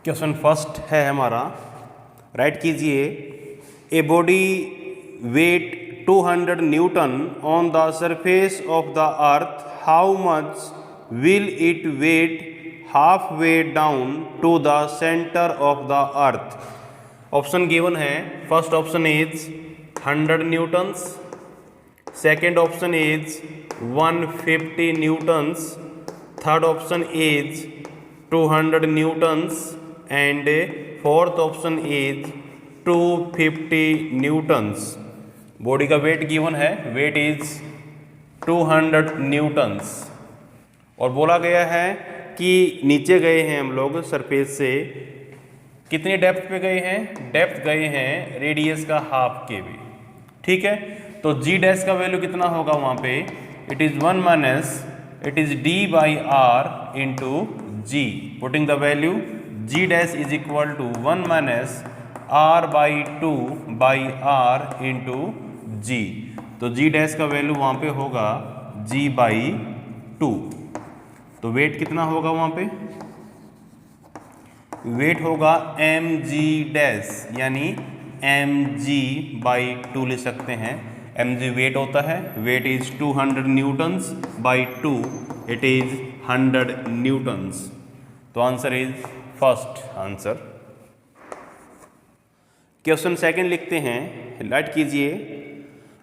Question first है हमारा, right कीजिए। A body weight 200 newton on the surface of the earth, how much will it weigh half way down to the centre of the earth. Option given है। First option is 100 newtons, second option is 150 newtons, third option is 200 newtons and fourth option is 250 newtons. Body का weight given है, weight is 200 newtons और बोला गया है कि नीचे गए हैं हम लोग सरफेस से, कितनी डेप्थ पे गए हैं, डेप्थ गए हैं रेडियस का हाफ के भी, ठीक है। तो जी डैश का वैल्यू कितना होगा वहाँ पे, it is 1 minus it is d by R into g, putting the value g dash is equal to 1 minus R by 2 by R into g. तो जी डैश का वैल्यू वहाँ पे होगा जी बाई 2। तो वेट कितना होगा वहाँ पे, वेट होगा एम जी डैश, यानी एम जी बाई 2 ले सकते हैं। एम जी वेट होता है, weight is 200 newtons by 2, it is 100 newtons. तो answer is first answer. Question second लिखते हैं, राइट कीजिए।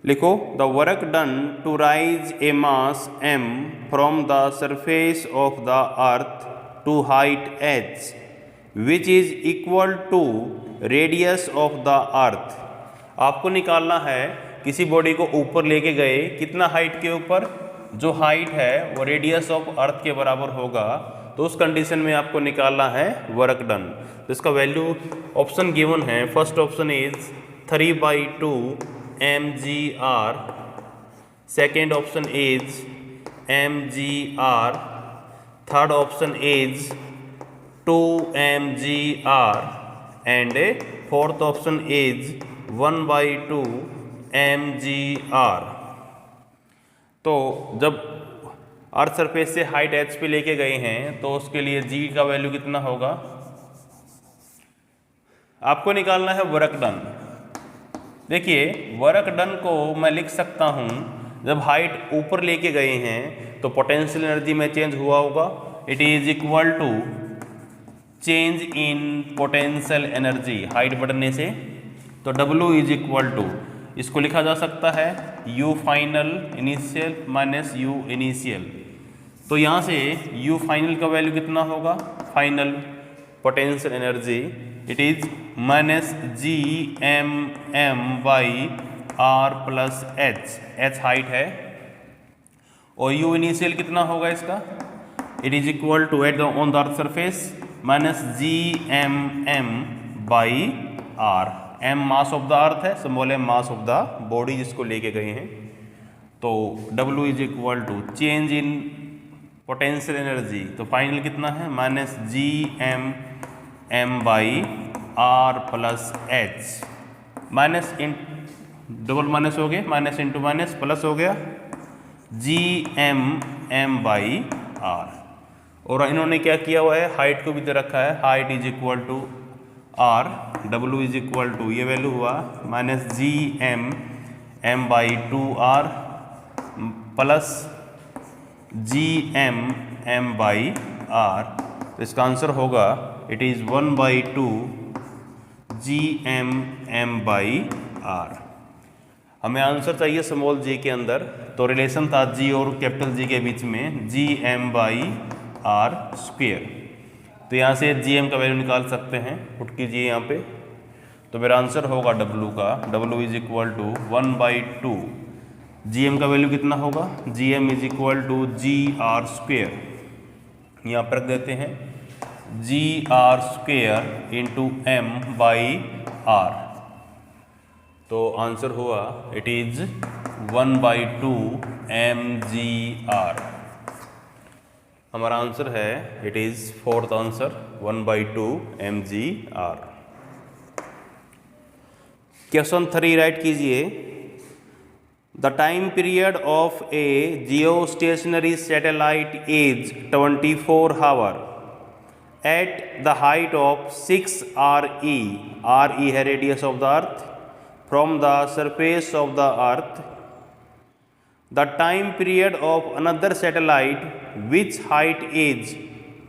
लिखो the work done to raise a mass m from the surface of the earth to height h which is equal to radius of the earth. आपको निकालना है, किसी body को ऊपर लेके गए, कितना हाइट के ऊपर, जो हाइट है वो रेडियस ऑफ अर्थ के बराबर होगा। तो उस कंडीशन में आपको निकालना है वर्क डन। तो इसका वैल्यू ऑप्शन गिवन है। First option is 3/2 mgr, second option is mgr, third option is 2 mgr and fourth option is 1/2 mgr। तो जब अर्थ सरफेस से हाइट h पे लेके गए हैं तो उसके लिए g का वैल्यू कितना होगा, आपको निकालना है वर्क डन। देखिए वर्क डन को मैं लिख सकता हूँ, जब हाइट ऊपर लेके गए हैं तो पोटेंशियल एनर्जी में चेंज हुआ होगा, it is equal to change in potential energy height बढ़ने से। तो W इज इक्वल टू, इसको लिखा जा सकता है U final initial minus U initial. तो यहाँ से U फाइनल का वैल्यू कितना होगा, final potential energy, it is minus G M M by R plus H, H height है, और U इनिशियल कितना होगा इसका, it is equal to at the on the earth surface minus G M M by R. M mass of the earth है, symbol है मास of the body जिसको लेके गए हैं। तो W is equal to change in potential energy, तो final कितना है minus G M M by R plus H, minus in double minus हो गया, माइनस इंटू माइनस प्लस हो गया G M M by R. और इन्होंने क्या किया हुआ है, हाइट को भी दे रखा है, height is equal to R, W is equal to ये वैल्यू हुआ minus G M M by 2r plus G M M by are. तो इसका आंसर होगा it is 1/2 G M M by R. हमें आंसर चाहिए small G के अंदर, तो रिलेशन था जी और कैपिटल जी के बीच में, G M by R square. तो यहाँ से जी एम का वैल्यू निकाल सकते हैं, पुट कीजिए यहाँ पे। तो मेरा आंसर होगा W का, W is equal to 1/2, G M का वैल्यू कितना होगा, G M is equal to g R square, यहाँ पर रख देते हैं g R square into m by are. तो आंसर हुआ इट इज 1/2 mgr। हमारा आंसर है it is fourth answer 1/2 mgr। Question 3 right कीजिए। The time period of a geostationary satellite is 24 hour at the height of 6 RE, RE है radius of the earth, from the surface of the earth, the time period of another satellite which height is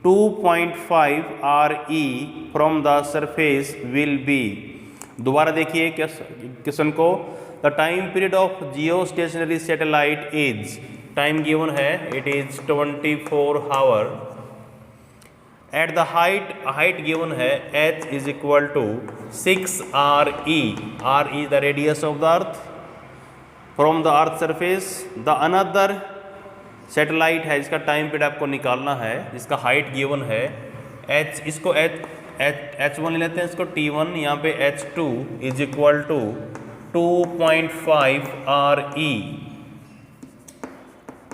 2.5 RE from the surface will be. दोबारा देखिए question को, the time period of geostationary satellite is, time given है it is 24 hour, at the height given है h is equal to 6 RE, RE the radius of the earth, from the earth surface the another satellite है, इसका time period आपको निकालना है, जिसका height given है h, इसको h1 ले लेते हैं, इसको t1, यहाँ पे h2 is equal to 2.5 RE,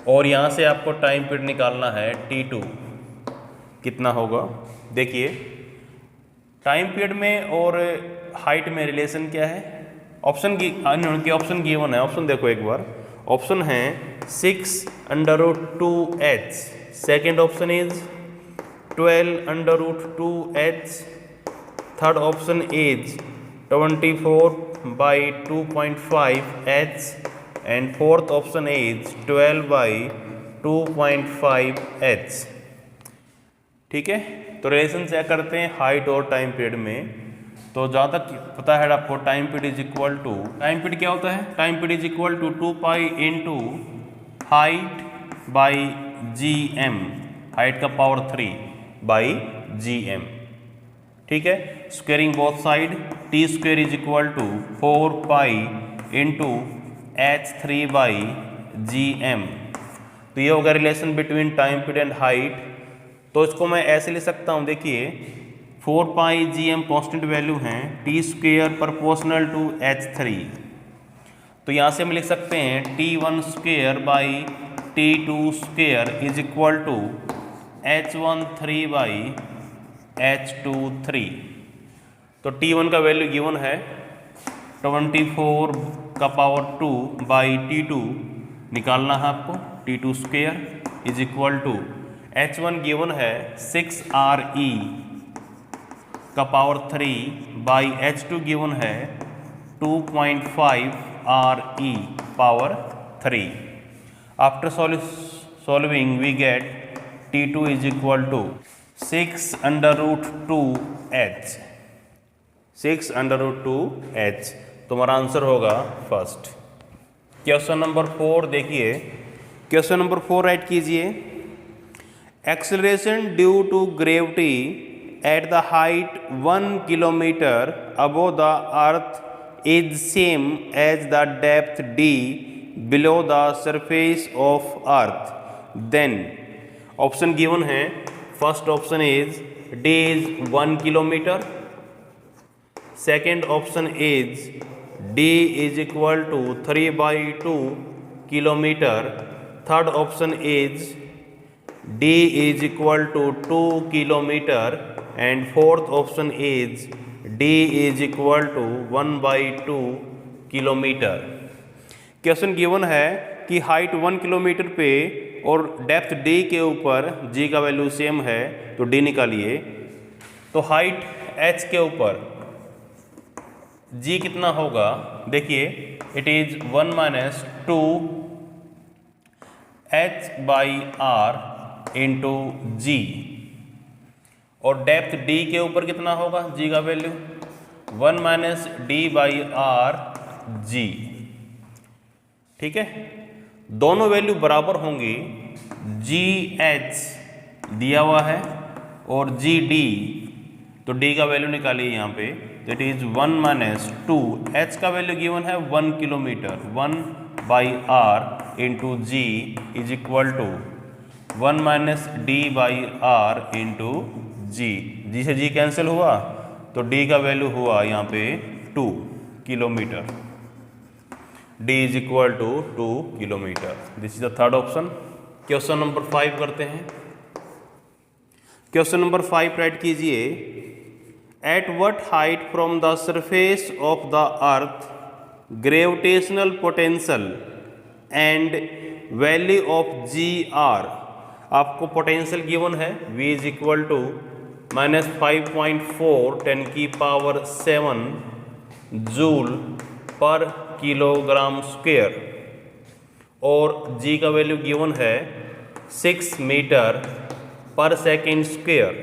और यहाँ से आपको टाइम पीरियड निकालना है t2, कितना होगा। देखिए टाइम पीरियड में और हाइट में रिलेशन क्या है, ऑप्शन की ऑप्शन गिवन है, ऑप्शन देखो एक बार, ऑप्शन है 6√2h, second option is 12√2h, third option is 24/2.5h, and fourth option is 12/2.5h। ठीक है, तो रिलेशन चेक करते हैं हाइट और टाइम पीरियड में। तो जहाँ तक पता है आपको time period is equal to, time period क्या होता है, time period is equal to 2π into height by GM, height का पावर 3 बाई GM। ठीक है, squaring both side, t square is equal to 4π into h3/GM। तो ये होगा relation between time period and height. तो इसको मैं ऐसे लिख सकता हूँ, देखिए 4πGM कांस्टेंट वैल्यू हैं, t square proportional to h3, तो यहाँ से हम लिख सकते हैं t1 square by t2 square is equal to h13/h23। तो t1 का वैल्यू गिवन है 24 का पावर 2 बाई t2 निकालना है आपको, t2 square is equal to h1 given है 6 RE का पावर 3 बाई h2 गिवन है 2.5 RE power 3। After solving we get t2 is equal to 6√2h, 6√2h। तुम्हारा आंसर होगा फर्स्ट। क्वेश्चन नंबर 4 देखिए, question number 4 write कीजिए, acceleration due to gravity at the height 1 kilometer above the earth is same as the depth d below the surface of earth, then option given है, first option is d is 1 kilometer, second option is d is equal to 3/2 kilometer, third option is d is equal to 2 kilometer, and fourth option is d is equal to 1/2 kilometre. Question given है कि height 1 kilometre पे और depth d के ऊपर g का value same है, तो d निकालिए। तो हाइट h के ऊपर g कितना होगा, देखिए it is 1 - 2h/r into g, और डेप्थ d के ऊपर कितना होगा g का वैल्यू 1 - d/r g। ठीक है, दोनों वैल्यू बराबर होंगी, gh दिया हुआ है और gd, तो d का वैल्यू निकालिए यहाँ पे, दैट इज 1 - 2, h का वैल्यू गिवन है 1 kilometre, 1/r into g is equal to 1 - d/r into g, G से g कैंसिल हुआ, तो d का वैल्यू हुआ यहाँ पे 2 kilometre, d is equal to 2 kilometre. This is the third option. Question number 5 करते हैं। क्वेश्चन नंबर 5 राइट कीजिए, at what height from the surface of the earth gravitational potential and value of G R. आपको potential given है v is equal to -5.4 10⁻⁷ joule per kilogram square, और g का value given है 6 metre per second square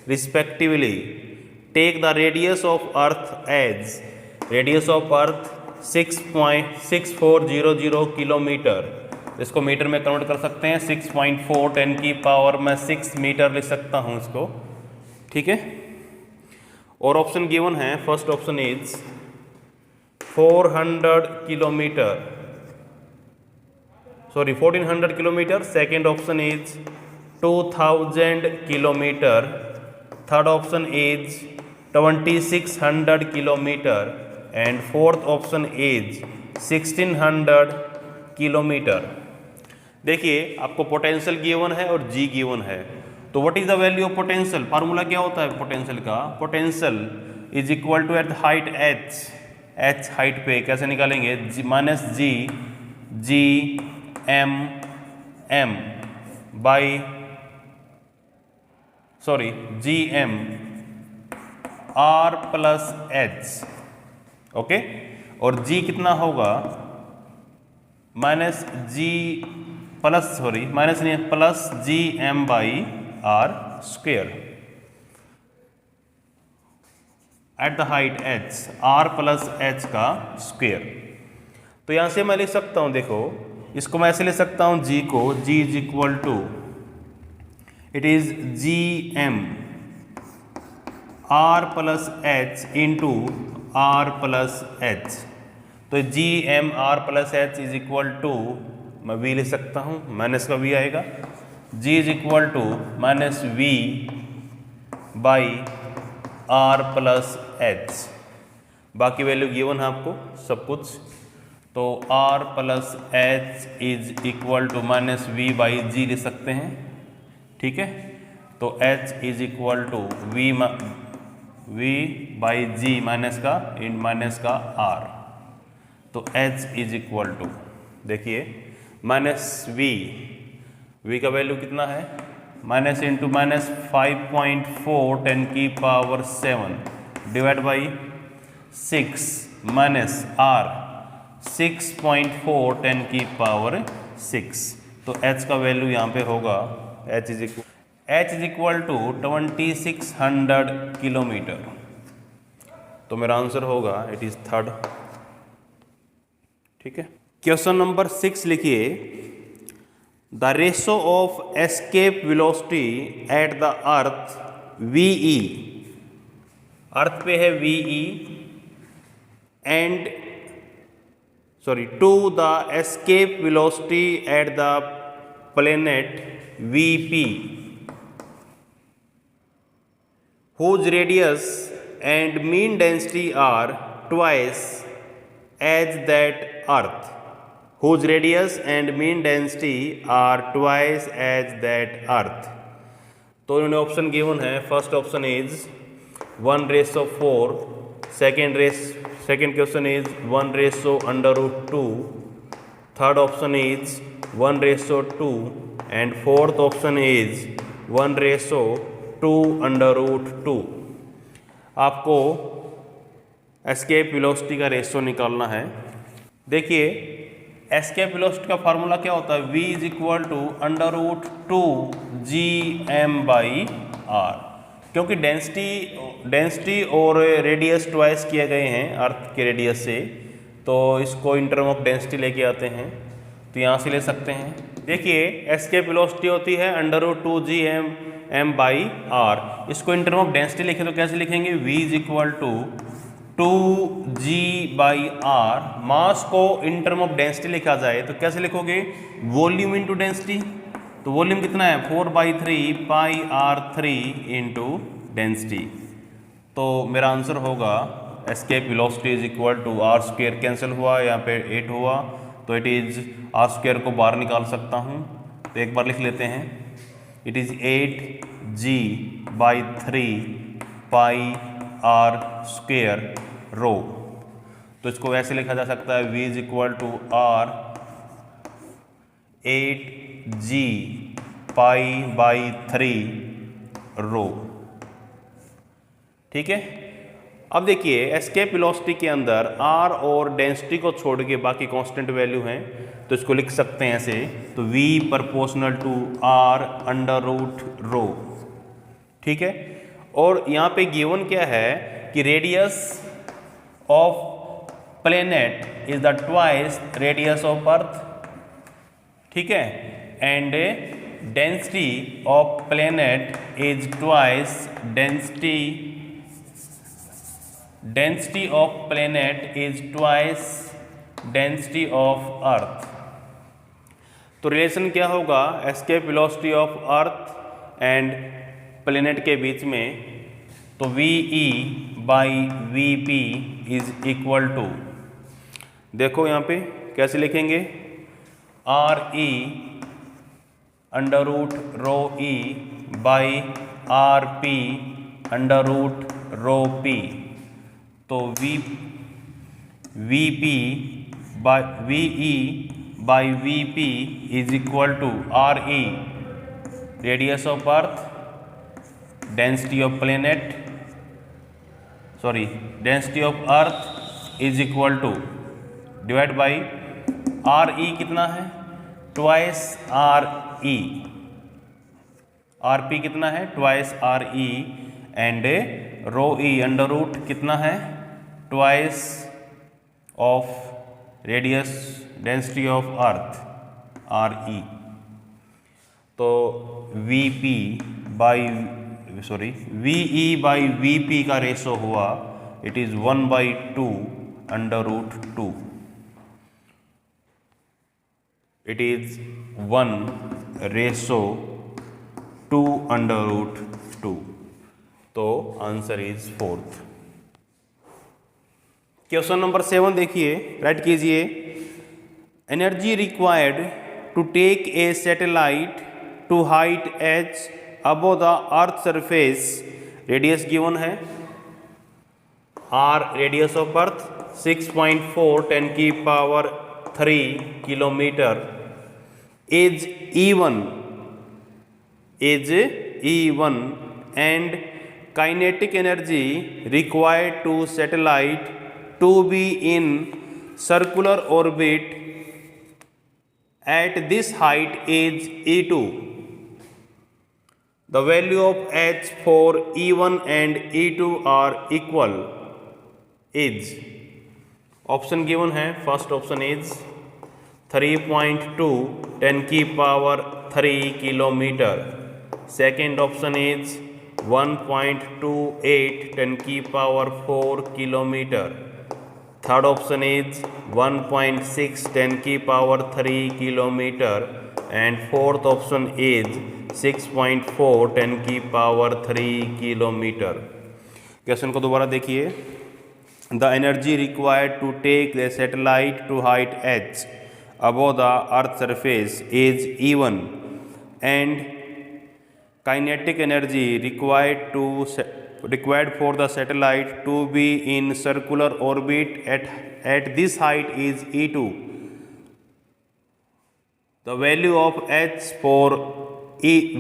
respectively. Take the radius of earth as, radius of earth 6.6400 kilometre, इसको metre में convert कर सकते हैं। 6.4 10⁻⁶ मीटर लिख सकता हूँ इसको, ठीक है। और ऑप्शन गिवन है, first option is 400 kilometre, sorry 1400 kilometre, second option is 2000 kilometre, third option is 2600 kilometre and fourth option is 1600 kilometre. देखिए आपको पोटेंशियल गिवन है और जी गिवन है, तो what is the value of potential? Formula क्या होता है पोटेंशियल का? Potential is equal to at height H height पे कैसे निकालेंगे? G M by G M R plus H, okay. और जी कितना होगा? Minus G M by R square at the height H, R plus H का square. तो यहां से मैं लिख सकता हूं, देखो इसको मैं ऐसे लिख सकता हूं, जी को, G is equal to, it is G M R plus H into R plus H. तो G M R plus H is equal to, मैं वी लिख सकता हूँ, माइनस का वी आएगा, G is equal to minus V by R plus H. बाकी value given है आपको सब कुछ, तो R plus H is equal to minus V by G लिख सकते हैं, ठीक है। तो h is equal to V by G minus का r, तो h इज इक्वल टू, देखिए माइनस v का वैल्यू कितना है? Minus into minus 5.4 10⁻⁷ divide by 6 minus r 6.4 10⁻�6। तो h का वैल्यू यहाँ पे होगा h is equal to 2600 kilometre. तो मेरा आंसर होगा इट इज थर्ड, ठीक है। क्वेश्चन नंबर 6 लिखिए, the ratio of escape velocity at the earth VE, earth पे है VE and to the escape velocity at the planet VP, whose radius and mean density are twice as that earth, whose radius and mean density are twice as that earth। तो इन्होंने option given है, first option is 1/4, second question is 1/√2, third option is 1/2 and fourth option is 1/2√2। आपको escape velocity का ratio निकालना है। देखिए escape velocity का formula क्या होता है? v is equal to √2 G M by R, क्योंकि डेंसिटी और रेडियस ट्वाइस किए गए हैं अर्थ के रेडियस से, तो इसको इन टर्म ऑफ डेंसिटी लेके आते हैं, तो यहाँ से ले सकते हैं। देखिए एस्केप वेलोसिटी होती है √2 जी एम बाई आर, इसको इन टर्म ऑफ डेंसिटी लिखें तो कैसे लिखेंगे? v is equal to 2g by R. Mass को इन टर्म ऑफ डेंसिटी लिखा जाए तो कैसे लिखोगे? वॉल्यूम इंटू डेंसिटी, तो वॉल्यूम कितना है? 4/3 पाई r3 इंटू डेंसिटी। तो मेरा आंसर होगा escape velocity is equal to R square, cancel हुआ यहाँ पे 8 हुआ, तो इट इज आर स्क्वेयर को बाहर निकाल सकता हूँ, तो एक बार लिख लेते हैं, it is 8g/3 pi R square rho. तो इसको वैसे लिखा जा सकता है, v is equal to R 8g π/3 rho. ठीक है। अब देखिए एस्केप वेलोसिटी के अंदर r और डेंसिटी को छोड़ के बाकी कांस्टेंट वैल्यू हैं, तो इसको लिख सकते हैं ऐसे, तो v proportional to r under root rho, ठीक है। और यहाँ पे गिवन क्या है कि radius of planet is the twice radius of earth, ठीक है, and density of planet is twice density of planet is twice density of earth. तो रिलेशन क्या होगा escape velocity of earth and planet के बीच में, तो VE by VP is equal to, देखो यहाँ पे कैसे लिखेंगे, RE under root rho E by RP under root rho P। तो VP by VE by VP is equal to RE radius of earth, density of planet, density of earth is equal to divide by RE कितना है, twice RE, RP कितना है, twice RE, and rho E under root कितना है, twice of radius density of earth RE। तो VE by VP का ratio हुआ, it is 1/2 under root 2, it is 1:2 under root 2। तो answer is 4th। Question number 7 देखिए, right कीजिए, energy required to take a satellite to height h above the earth surface, radius given है, r radius of earth 6.4 10⁻³ kilometre, as E1 and kinetic energy required to satellite to be in circular orbit at this height is E2. The value of h for E1 and E2 are equal is, option given है, first option is 3.2 10⁻³ kilometre, second option is 1.28 10⁻⁴ kilometre, third option is 1.6 10⁻³ kilometre, and fourth option is 6.4 10⁻³ kilometre. Question को दोबारा देखिए, the energy required to take the satellite to height h above the earth surface is E1 and kinetic energy required for the satellite to be in circular orbit at this height is E2. The value of h for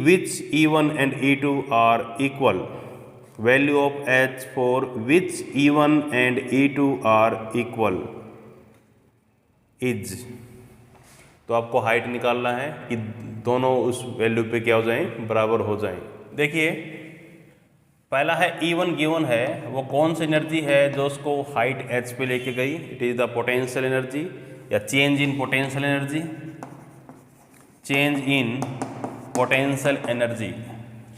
which E1 and E2 are equal. Value of h for which E1 and E2 are equal is. तो आपको height निकालना है कि दोनों उस value पे क्या हो जाएं, बराबर हो जाएं। देखिए पहला है E1 गिवन है, वो कौन सी एनर्जी है जो उसको हाइट h पे लेके गई, it is the potential energy या change in potential energy, change in potential energy.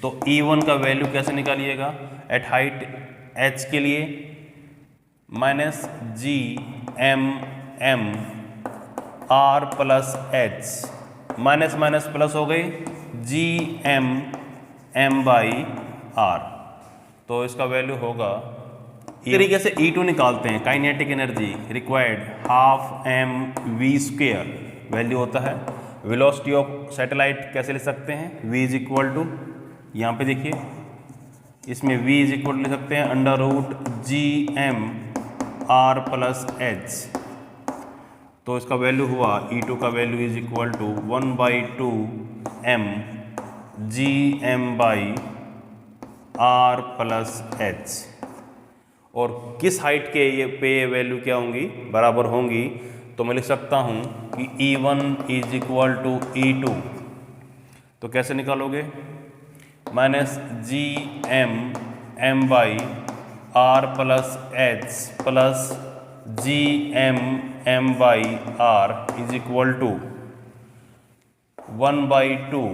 तो E1 का वैल्यू कैसे निकालिएगा, एट हाइट h के लिए -GMM R plus h, minus minus plus हो गई GMM/R, तो इसका वैल्यू होगा, इस तरीके से E2 निकालते हैं, kinetic energy required ½ mv², value होता है। वेलोसिटी ऑफ सैटेलाइट कैसे ले सकते हैं, v इज इक्वल टू, यहाँ पे देखिए इसमें v इज इक्वल लिख सकते हैं √GM R प्लस h, तो इसका वैल्यू हुआ E2 का value is equal to 1/2 m GM/R plus h। और किस हाइट के ये वैल्यू क्या होंगी, बराबर होंगी, तो मैं लिख सकता हूँ कि E1 is equal to E2। तो कैसे निकालोगे, minus GM/M/R plus H plus GM/M/R is equal to 1/2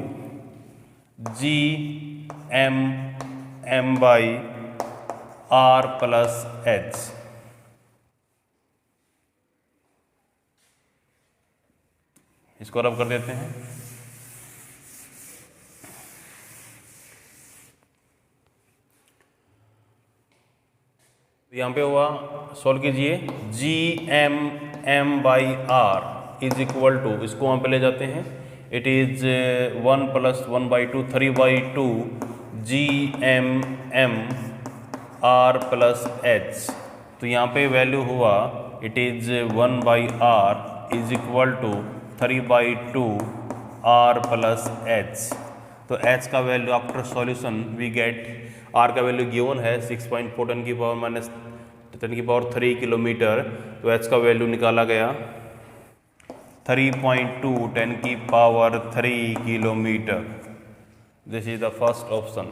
GM/M/R plus H। इसको रब कर देते हैं। यहाँ पे हुआ, सॉल्व कीजिए, GM/M/R इज इक्वल टू, इसको वहाँ पे ले जाते हैं, it is 1 + 1/2 3/2 GM/M/R plus H। तो यहाँ पे वैल्यू हुआ, it is 1/R is equal to 3/2 R plus H। तो H का value after solution we get, R का वैल्यू गिवन है 6.4 10⁻³ किलोमीटर, तो H का वैल्यू निकाला गया 3.2 10⁻³ kilometre. This is the first option.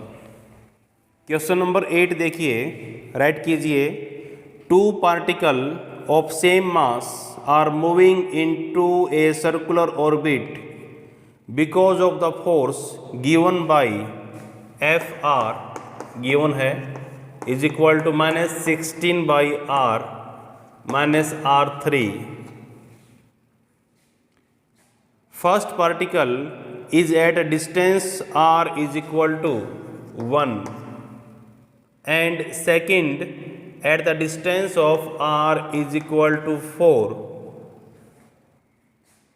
Question number 8 देखिए, राइट कीजिए, 2 particle of same mass are moving into a circular orbit because of the force given by Fr given है is equal to -16/R -R3। First particle is at a distance R is equal to 1 and second at the distance of R is equal to 4.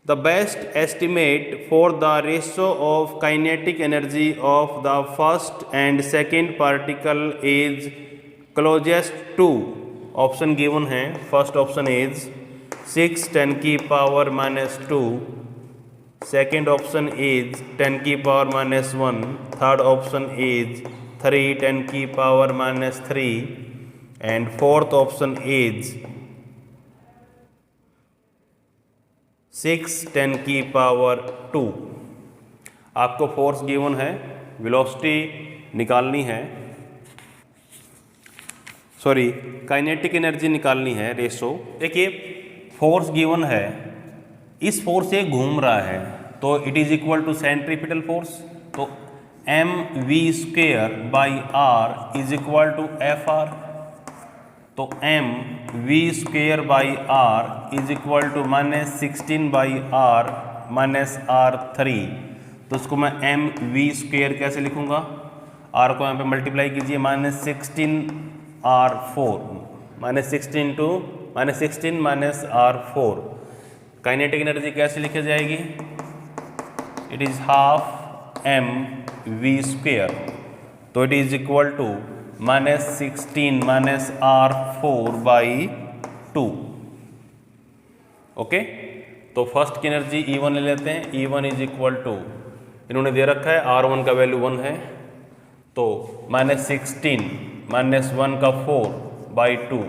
The best estimate for the ratio of kinetic energy of the first and second particle is closest to, option given है, first option is 6 10⁻⁻², second option is 10⁻⁻1, third option is 3 10⁻⁻3 and fourth option is 6 10⁻²। आपको force given है, velocity निकालनी है, sorry kinetic energy निकालनी है, ratio. देखिए force given है, इस फोर्स से घूम रहा है, तो it is equal to centripetal force, तो mv²/r is equal to Fr। तो mv²/r is equal to -16/R -R3। तो उसको मैं mv² कैसे लिखूंगा, r को यहाँ पे मल्टीप्लाई कीजिए, -16R4 -16 -R4। काइनेटिक एनर्जी कैसे लिखी जाएगी, इट इज ½ mv², तो it is equal to -16 -R4/2। Okay, तो फर्स्ट की एनर्जी E1 ले लेते हैं, E1 इज इक्वल टू, इन्होंने दे रखा है R1 का वैल्यू 1 है, तो -16 -1 का 4/2,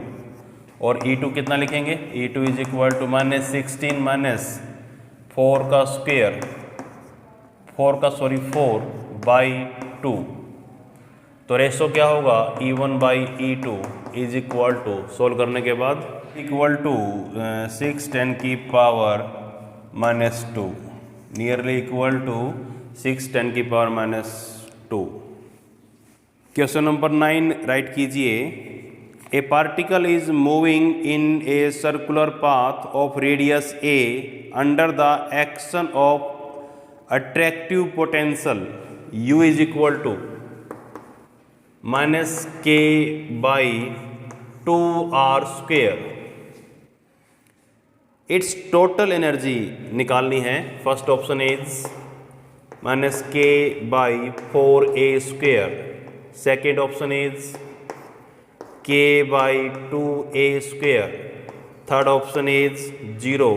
और E2 कितना लिखेंगे, E2 इज इक्वल टू -16 4 का स्क्वायर 4/2। तो रेशो क्या होगा, E1/E2 is equal to, solve करने के बाद equal to 6 10⁻⁻², nearly equal to 6 10⁻⁻²। Question number 9 write कीजिए, a particle is moving in a circular path of radius a under the action of attractive potential U is equal to -k/2R²। Its total energy निकालनी है, first option is -k/4A², second option is k/2A², third option is 0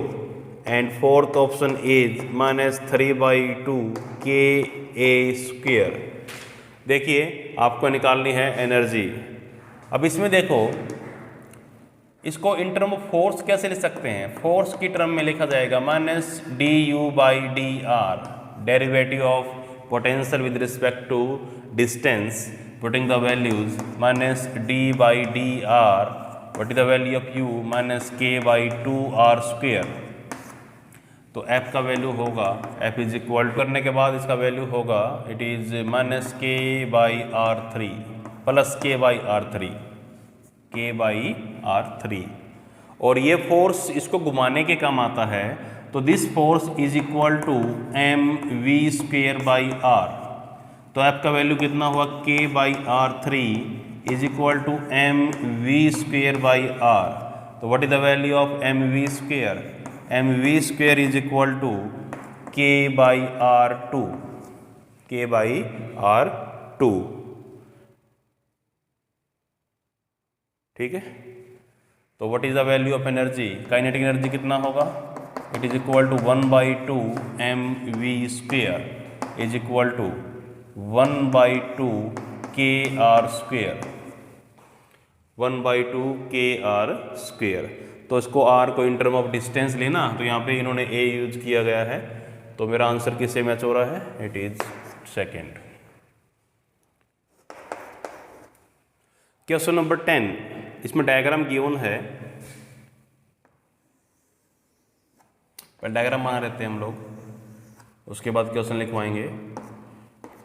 and fourth option is -3/2 KA²। देखिए आपको निकालनी है energy. अब इसमें देखो इसको इन टर्म ऑफ फोर्स कैसे लिख सकते हैं? फोर्स की टर्म में लिखा जाएगा minus D U by D R, derivative of potential with respect to distance, putting the values minus D by D R, what is the value of U minus K by 2r square. तो f का value होगा, f is equal करने के बाद इसका value होगा it is minus K by are three plus K by are three, K by are three. और ये फोर्स इसको घुमाने के काम आता है, तो this force is equal to m we square by are. तो f का वैल्यू कितना हुआ? K by are three is equal to m we square by are. तो what is the value of m we square? M we square is equal to k by r two, k by r two. ठीक है, तो what is the value of energy? Kinetic energy कितना होगा? It is equal to 1/2 M we square is equal to 1/2 K are square, 1/2 K are square. तो इसको r को in term of distance लेना, तो यहाँ पे इन्होंने a यूज किया गया है, तो मेरा आंसर किससे मैच हो रहा है? It is second. Question number 10, इसमें डायग्राम गिवन है, पहले डायग्राम बना लेते हैं हम लोग, उसके बाद क्वेश्चन लिखवाएंगे।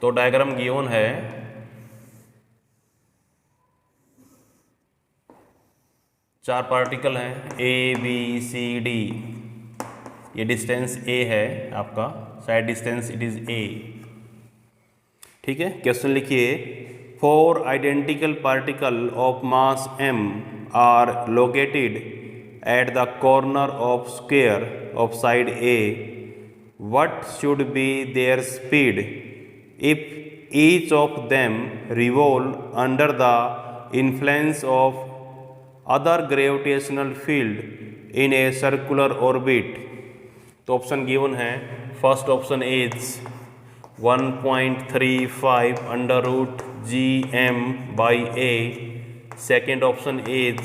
तो डायग्राम गिवन है, चार पार्टिकल हैं ए बी सी डी, ये डिस्टेंस ए है आपका, side distance it is A. ठीक है, क्वेश्चन लिखिए, 4 identical particle of mass m are located at the corner of square of side A, what should be their speed if each of them revolve under the influence of other gravitational field in a circular orbit? तो option given है, first option is 1.35 under root G M by a, second option is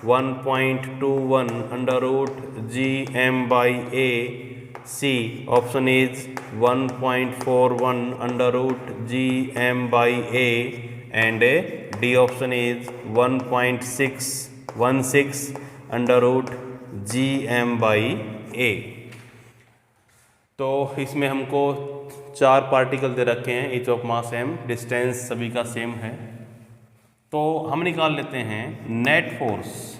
1.21 under root G M by a, c option is 1.41 under root G M by a, and d option is 1.616 under root G M by a. तो इसमें हमको चार particle दे रखे हैं, each of mass m, distance सभी का same है। तो हम निकाल लेते हैं net force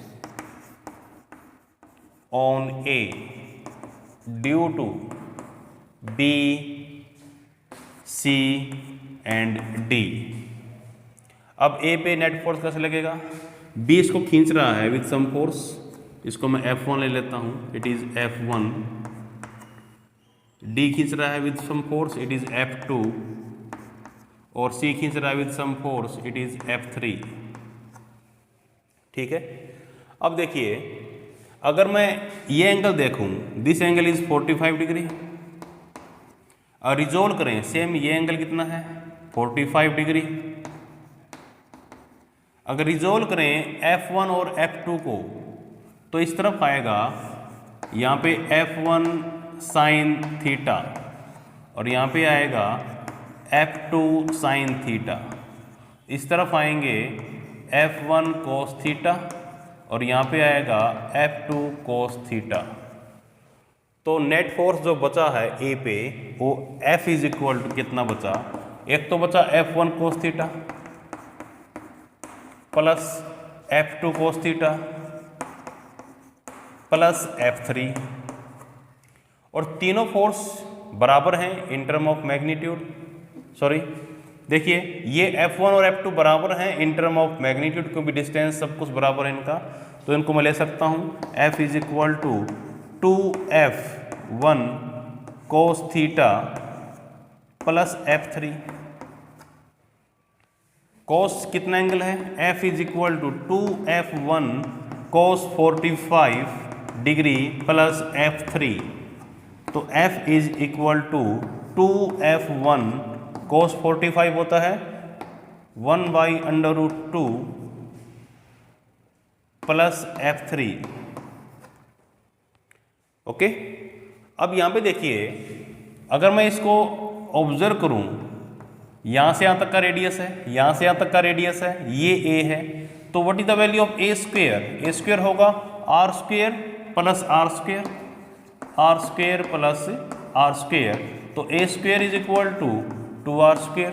on A due to B, C and D। अब A पे नेट फोर्स कैसे लगेगा? B इसको खींच रहा है विथ सम फोर्स, इसको मैं F1 ले लेता हूँ, इट इज F1। D खींच रहा है with some force, it is F2, और C खींच रहा है with some force, it is F3। ठीक है, अब देखिए, अगर मैं ये एंगल देखूं, दिस एंगल इज 45 डिग्री, और रिजोल्व करें सेम ये एंगल कितना है? 45 डिग्री। अगर रिजोल्व करें F1 और F2 को, तो इस तरफ आएगा, यहाँ पे F1 साइन थीटा, और यहाँ पे आएगा F2 साइन थीटा। इस तरफ आएंगे F1 कोस थीटा, और यहाँ पे आएगा F2 कोस थीटा। तो नेट फोर्स जो बचा है A पे, वो F इज इक्वल टू कितना बचा? एक तो बचा F1 कोस थीटा प्लस F2 कोस थीटा प्लस F3, और तीनों फोर्स बराबर हैं in term of magnitude. Sorry, देखिए, ये F1 और F2 बराबर हैं इन टर्म ऑफ मैग्नीट्यूड, क्योंकि डिस्टेंस सब कुछ बराबर है इनका। तो इनको मैं ले सकता हूँ F is equal to 2F1 cos theta plus F3। Cos कितना एंगल है? F is equal to 2F1 cos 45 degree plus F3। तो F is equal to 2F1 cos 45 होता है 1/√2 प्लस F3। ओके, अब यहाँ पे देखिए, अगर मैं इसको ऑब्जर्व करूँ, यहाँ से यहाँ तक का रेडियस है, यहाँ से यहाँ तक का रेडियस है, ये a है, तो what is the value of a square? a square होगा r square plus r square, r square plus r square, तो a square is equal to 2r square.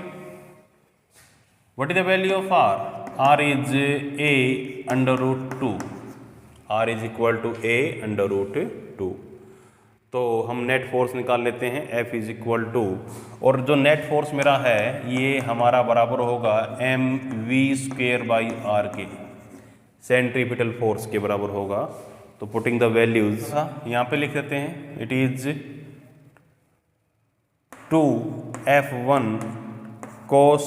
What is the value of r? r इज a under root 2, r is equal to a under root 2। तो हम net force निकाल लेते हैं, F is equal to, और जो net force मेरा है ये हमारा बराबर होगा mv स्क्वेयर बाई r के, सेंट्रीपिटल फोर्स के बराबर होगा। तो पुटिंग द वैल्यूज यहाँ पे लिख देते हैं, इट इज 2F1 cos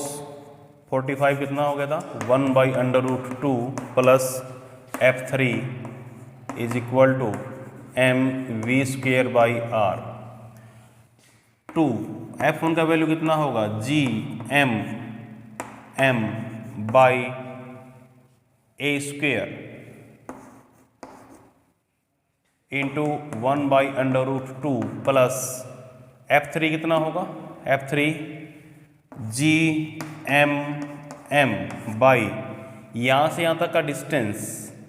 45 कितना हो गया था, 1 by under root 2 plus F3 is equal to mv square by r। 2 F1 का वैल्यू कितना होगा, g m by a square into 1 by under root 2 plus F3 कितना होगा, F3 g m बाई यहाँ से यहाँ तक का डिस्टेंस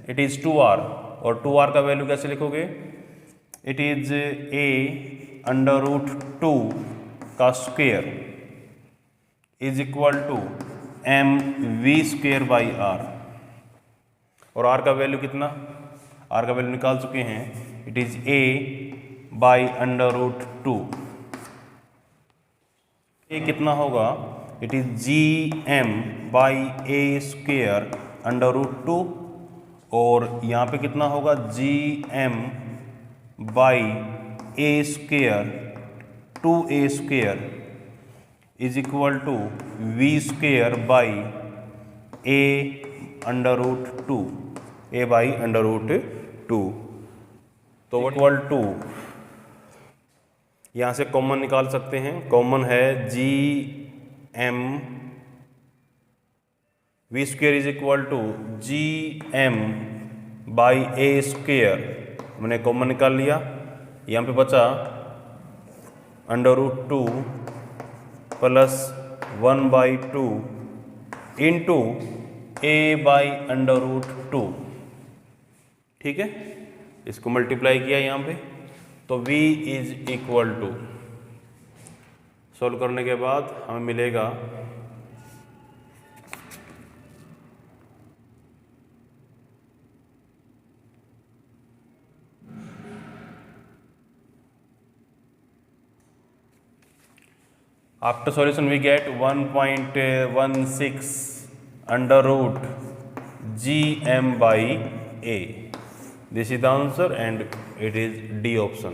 इट इज़ 2r, और 2r का वैल्यू कैसे लिखोगे, it is a under root 2 का square is equal to mv square by r, और r का वैल्यू कितना, r का वैल्यू निकाल चुके हैं, it is a by under root 2, a कितना होगा, it is gm by a square under root 2, और यहाँ पे कितना होगा, gm by a square 2a square is equal to v square by a under root 2, a by under root 2। तो equal to यहाँ से कॉमन निकाल सकते हैं, कॉमन है gm v square is equal to gm by a square, मैंने common निकाल लिया, यहाँ पे बचा under root 2 plus 1 by 2 into a by under root 2। ठीक है, इसको मल्टीप्लाई किया यहाँ पे, तो v is equal to, solve करने के बाद हमें मिलेगा after solution we get 1.16 under root gm by a. This is the answer and it is D option.